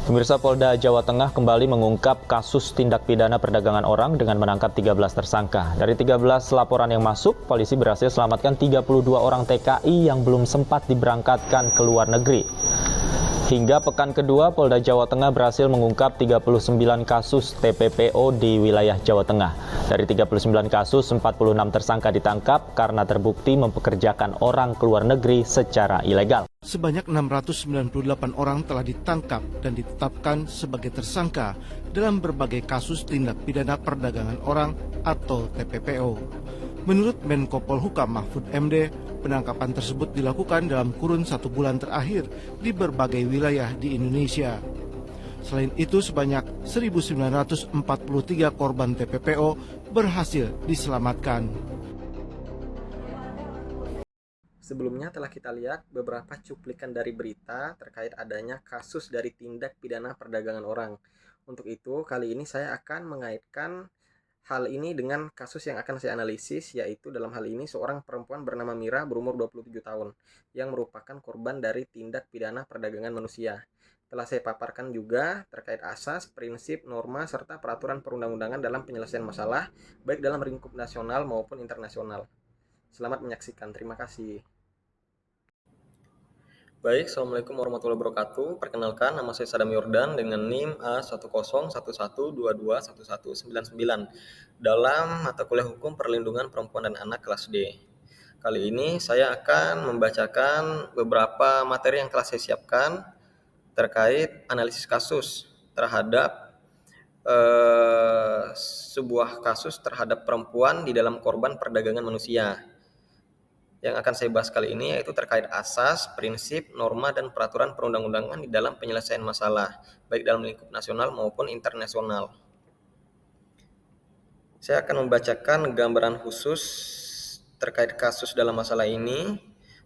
Pemirsa, Polda Jawa Tengah kembali mengungkap kasus tindak pidana perdagangan orang dengan menangkap 13 tersangka. Dari 13 laporan yang masuk, polisi berhasil selamatkan 32 orang TKI yang belum sempat diberangkatkan ke luar negeri. Hingga pekan kedua, Polda Jawa Tengah berhasil mengungkap 39 kasus TPPO di wilayah Jawa Tengah. Dari 39 kasus, 46 tersangka ditangkap karena terbukti mempekerjakan orang ke luar negeri secara ilegal. Sebanyak 698 orang telah ditangkap dan ditetapkan sebagai tersangka dalam berbagai kasus tindak pidana perdagangan orang atau TPPO. Menurut Menko Polhukam Mahfud MD, penangkapan tersebut dilakukan dalam kurun 1 bulan terakhir di berbagai wilayah di Indonesia. Selain itu, sebanyak 1.943 korban TPPO berhasil diselamatkan. Sebelumnya telah kita lihat beberapa cuplikan dari berita terkait adanya kasus dari tindak pidana perdagangan orang. Untuk itu, kali ini saya akan mengaitkan hal ini dengan kasus yang akan saya analisis, yaitu dalam hal ini seorang perempuan bernama Mira berumur 27 tahun yang merupakan korban dari tindak pidana perdagangan manusia. Telah saya paparkan juga terkait asas, prinsip, norma, serta peraturan perundang-undangan dalam penyelesaian masalah, baik dalam lingkup nasional maupun internasional. Selamat menyaksikan, terima kasih. Baik, Assalamualaikum warahmatullahi wabarakatuh. Perkenalkan, nama saya Sadam Yordan dengan NIM A1011221199 dalam mata kuliah Hukum Perlindungan Perempuan dan Anak kelas D. Kali ini saya akan membacakan beberapa materi yang telah saya siapkan terkait analisis kasus terhadap sebuah kasus terhadap perempuan di dalam korban perdagangan manusia. Yang akan saya bahas kali ini yaitu terkait asas, prinsip, norma, dan peraturan perundang-undangan di dalam penyelesaian masalah, baik dalam lingkup nasional maupun internasional. Saya akan membacakan gambaran khusus terkait kasus dalam masalah ini,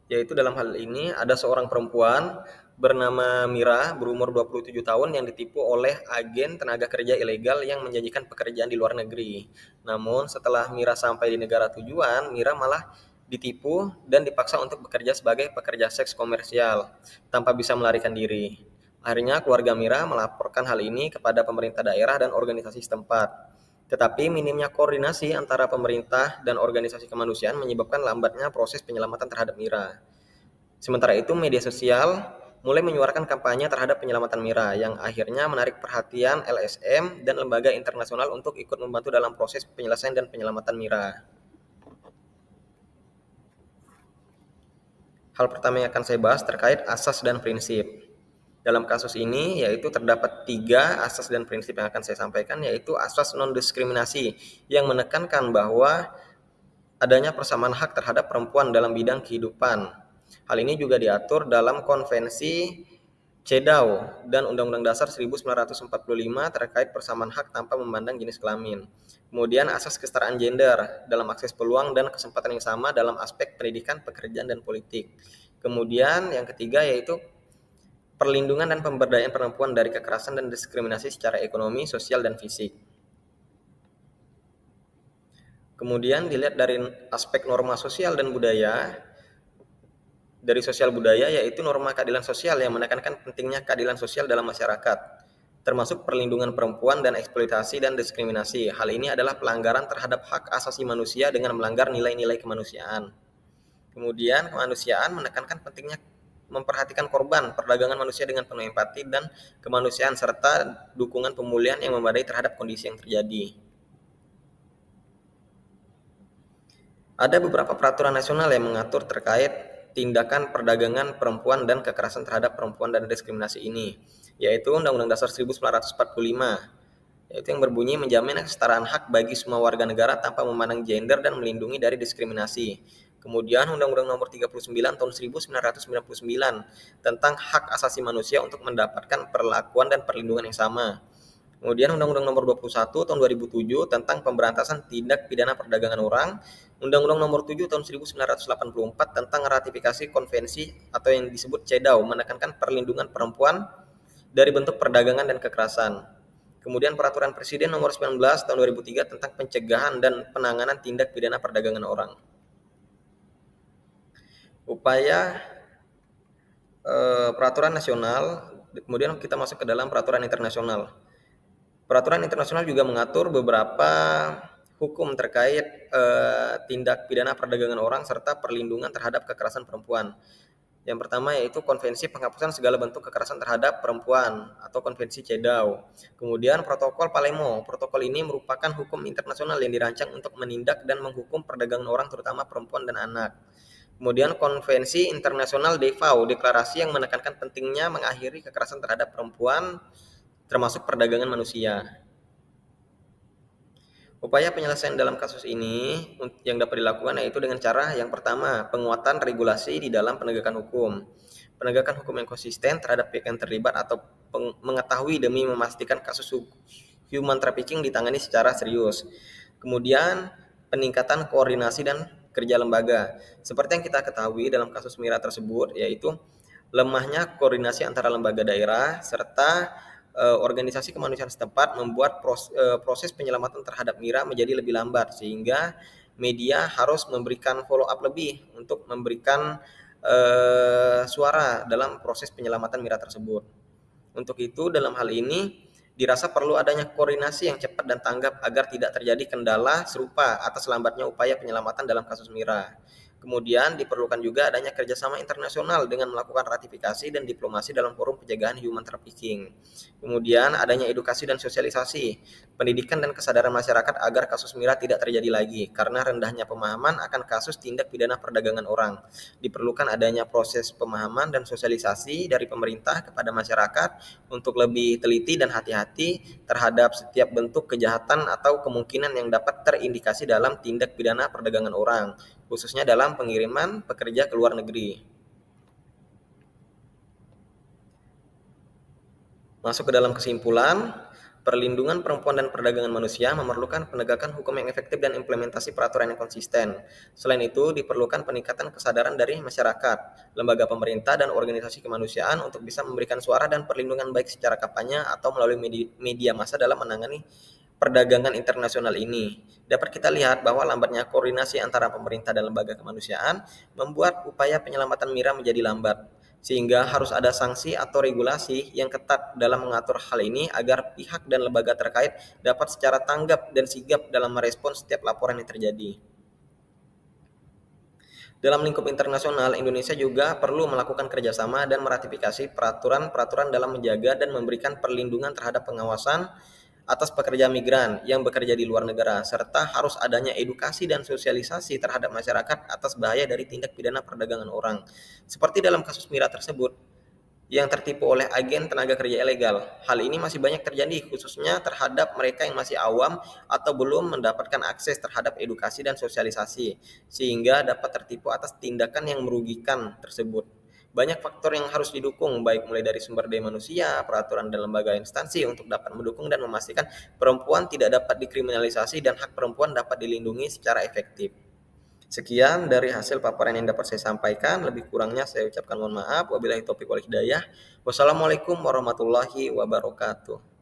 yaitu dalam hal ini ada seorang perempuan bernama Mira berumur 27 tahun yang ditipu oleh agen tenaga kerja ilegal yang menjanjikan pekerjaan di luar negeri. Namun setelah Mira sampai di negara tujuan, Mira malah ditipu dan dipaksa untuk bekerja sebagai pekerja seks komersial tanpa bisa melarikan diri. Akhirnya keluarga Mira melaporkan hal ini kepada pemerintah daerah dan organisasi setempat. Tetapi minimnya koordinasi antara pemerintah dan organisasi kemanusiaan menyebabkan lambatnya proses penyelamatan terhadap Mira. Sementara itu, media sosial mulai menyuarakan kampanye terhadap penyelamatan Mira yang akhirnya menarik perhatian LSM dan lembaga internasional untuk ikut membantu dalam proses penyelesaian dan penyelamatan Mira. Hal pertama yang akan saya bahas terkait asas dan prinsip. Dalam kasus ini yaitu terdapat 3 asas dan prinsip yang akan saya sampaikan, yaitu asas non-diskriminasi yang menekankan bahwa adanya persamaan hak terhadap perempuan dalam bidang kehidupan. Hal ini juga diatur dalam Konvensi CEDAW dan Undang-Undang Dasar 1945 terkait persamaan hak tanpa memandang jenis kelamin. Kemudian asas kesetaraan gender dalam akses peluang dan kesempatan yang sama dalam aspek pendidikan, pekerjaan, dan politik. Kemudian yang ketiga yaitu perlindungan dan pemberdayaan perempuan dari kekerasan dan diskriminasi secara ekonomi, sosial, dan fisik. Kemudian dilihat dari aspek norma sosial dan budaya. Dari sosial budaya yaitu norma keadilan sosial yang menekankan pentingnya keadilan sosial dalam masyarakat, termasuk perlindungan perempuan dan eksploitasi dan diskriminasi. Hal ini adalah pelanggaran terhadap hak asasi manusia dengan melanggar nilai-nilai kemanusiaan. Kemudian kemanusiaan menekankan pentingnya memperhatikan korban perdagangan manusia dengan penuh empati dan kemanusiaan serta dukungan pemulihan yang memadai terhadap kondisi yang terjadi. Ada beberapa peraturan nasional yang mengatur terkait tindakan perdagangan perempuan dan kekerasan terhadap perempuan dan diskriminasi ini, yaitu Undang-Undang Dasar 1945, yaitu yang berbunyi menjamin kesetaraan hak bagi semua warga negara tanpa memandang gender dan melindungi dari diskriminasi. Kemudian Undang-Undang Nomor 39 Tahun 1999 tentang hak asasi manusia untuk mendapatkan perlakuan dan perlindungan yang sama. Kemudian Undang-Undang Nomor 21 Tahun 2007 tentang pemberantasan tindak pidana perdagangan orang, Undang-Undang Nomor 7 Tahun 1984 tentang ratifikasi konvensi atau yang disebut CEDAW menekankan perlindungan perempuan dari bentuk perdagangan dan kekerasan. Kemudian Peraturan Presiden Nomor 19 Tahun 2003 tentang pencegahan dan penanganan tindak pidana perdagangan orang. Upaya peraturan nasional Kemudian kita masuk ke dalam peraturan internasional. Peraturan internasional juga mengatur beberapa hukum terkait tindak pidana perdagangan orang serta perlindungan terhadap kekerasan perempuan. Yang pertama yaitu Konvensi Penghapusan Segala Bentuk Kekerasan Terhadap Perempuan atau Konvensi CEDAW. Kemudian Protokol Palermo. Protokol ini merupakan hukum internasional yang dirancang untuk menindak dan menghukum perdagangan orang terutama perempuan dan anak. Kemudian Konvensi Internasional DEFAO, deklarasi yang menekankan pentingnya mengakhiri kekerasan terhadap perempuan termasuk perdagangan manusia. Upaya penyelesaian dalam kasus ini yang dapat dilakukan yaitu dengan cara yang pertama, penguatan regulasi di dalam penegakan hukum. Penegakan hukum yang konsisten terhadap pihak yang terlibat atau mengetahui demi memastikan kasus human trafficking ditangani secara serius. Kemudian, peningkatan koordinasi dan kerja lembaga. Seperti yang kita ketahui dalam kasus Mira tersebut, yaitu lemahnya koordinasi antara lembaga daerah serta organisasi kemanusiaan setempat membuat proses penyelamatan terhadap Mira menjadi lebih lambat, sehingga media harus memberikan follow up lebih untuk memberikan suara dalam proses penyelamatan Mira tersebut. Untuk itu, dalam hal ini dirasa perlu adanya koordinasi yang cepat dan tanggap agar tidak terjadi kendala serupa atas lambatnya upaya penyelamatan dalam kasus Mira. Kemudian diperlukan juga adanya kerjasama internasional dengan melakukan ratifikasi dan diplomasi dalam forum pencegahan human trafficking. Kemudian adanya edukasi dan sosialisasi, pendidikan dan kesadaran masyarakat agar kasus Mira tidak terjadi lagi karena rendahnya pemahaman akan kasus tindak pidana perdagangan orang. Diperlukan adanya proses pemahaman dan sosialisasi dari pemerintah kepada masyarakat untuk lebih teliti dan hati-hati terhadap setiap bentuk kejahatan atau kemungkinan yang dapat terindikasi dalam tindak pidana perdagangan orang, khususnya dalam pengiriman pekerja ke luar negeri. Masuk ke dalam kesimpulan, perlindungan perempuan dan perdagangan manusia memerlukan penegakan hukum yang efektif dan implementasi peraturan yang konsisten. Selain itu, diperlukan peningkatan kesadaran dari masyarakat, lembaga pemerintah, dan organisasi kemanusiaan untuk bisa memberikan suara dan perlindungan baik secara kampanye atau melalui media massa dalam menangani perdagangan internasional ini. Dapat kita lihat bahwa lambatnya koordinasi antara pemerintah dan lembaga kemanusiaan membuat upaya penyelamatan Mira menjadi lambat, sehingga harus ada sanksi atau regulasi yang ketat dalam mengatur hal ini agar pihak dan lembaga terkait dapat secara tanggap dan sigap dalam merespons setiap laporan yang terjadi. Dalam lingkup internasional, Indonesia juga perlu melakukan kerjasama dan meratifikasi peraturan-peraturan dalam menjaga dan memberikan perlindungan terhadap pengawasan atas pekerja migran yang bekerja di luar negara, serta harus adanya edukasi dan sosialisasi terhadap masyarakat atas bahaya dari tindak pidana perdagangan orang. Seperti dalam kasus Mira tersebut, yang tertipu oleh agen tenaga kerja ilegal. Hal ini masih banyak terjadi, khususnya terhadap mereka yang masih awam atau belum mendapatkan akses terhadap edukasi dan sosialisasi, sehingga dapat tertipu atas tindakan yang merugikan tersebut. Banyak faktor yang harus didukung, baik mulai dari sumber daya manusia, peraturan dan lembaga instansi untuk dapat mendukung dan memastikan perempuan tidak dapat dikriminalisasi dan hak perempuan dapat dilindungi secara efektif. Sekian dari hasil paparan yang dapat saya sampaikan, lebih kurangnya saya ucapkan mohon maaf. Wabillahi taufiq wal hidayah. Wassalamualaikum warahmatullahi wabarakatuh.